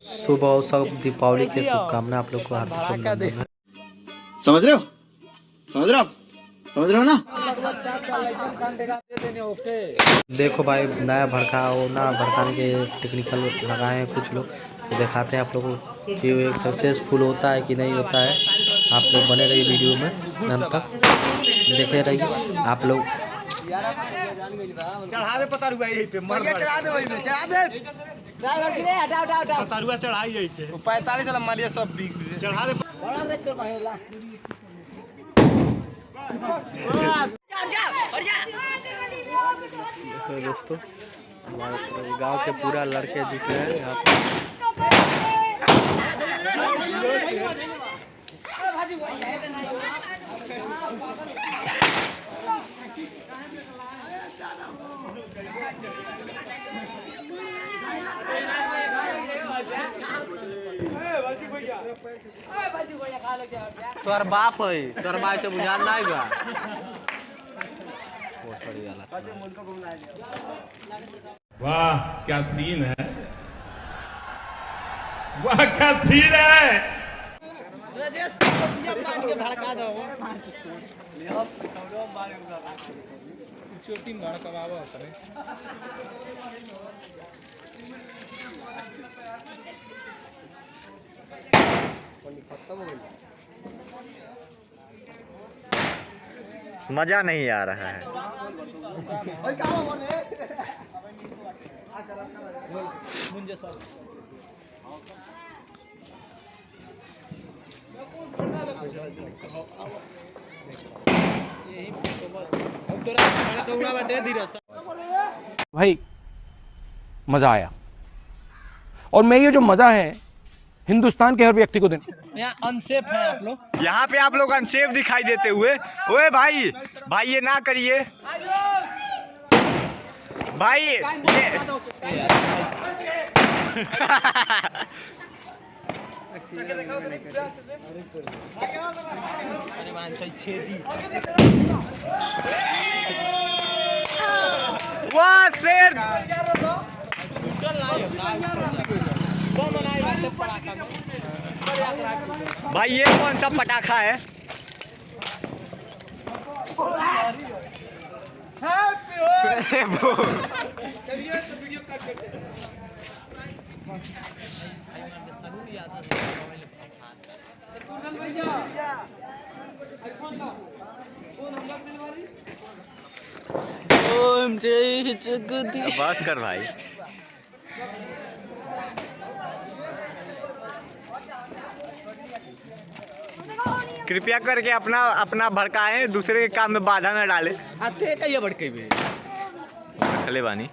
सुबह और सब दीपावली की शुभकामनाएं आप लोग को हार्दिक अभिनंदन। समझ रहे हो? समझ रहे हो आप? समझ रहे हो ना? देखो भाई नया भड़का वो ना भड़काने के टेक्निकल लगाए हैं कुछ लोग, तो दिखाते हैं आप लोगों को कि वो एक सक्सेसफुल होता है कि नहीं होता है। आप लोग बने रहिए वीडियो में अंत तक, देखे रहिए आप लोग। चढ़ा दे पतारुआ यहीं पे मर चढ़ा दे वहीं पे चढ़ा दे ड्राइवर गिरे हटा हटा हटा पतारुआ चढ़ाई यहीं पे 45 वाला मारिया सब बिक चढ़ा दे बड़ा रे तो भाई होला देखो दोस्तों हमारे गांव के पूरा लड़के दिख रहे हैं यहाँ पे। तोर बाप है तोर माई के बुझा नहीं बा। वाह क्या सीन है, वाह क्या सीन है। धड़का दो छोटी भड़कवावा करे मजा नहीं आ रहा है। भाई मजा आया, और मैं ये जो मजा है हिंदुस्तान के हर व्यक्ति को देना। यहाँ अनसेफ है आप लोग, यहाँ पे आप लोग अनसेफ दिखाई देते हुए। ओए भाई भाई ये ना करिए भाई ये वाह शेर भाई ये कौन सा पटाखा है? ओम जय जगदीश। बस कर भाई। कृपया करके अपना अपना भड़काएं, दूसरे के काम में बाधा न डालें। आते कहिए भड़के भी खले बानी।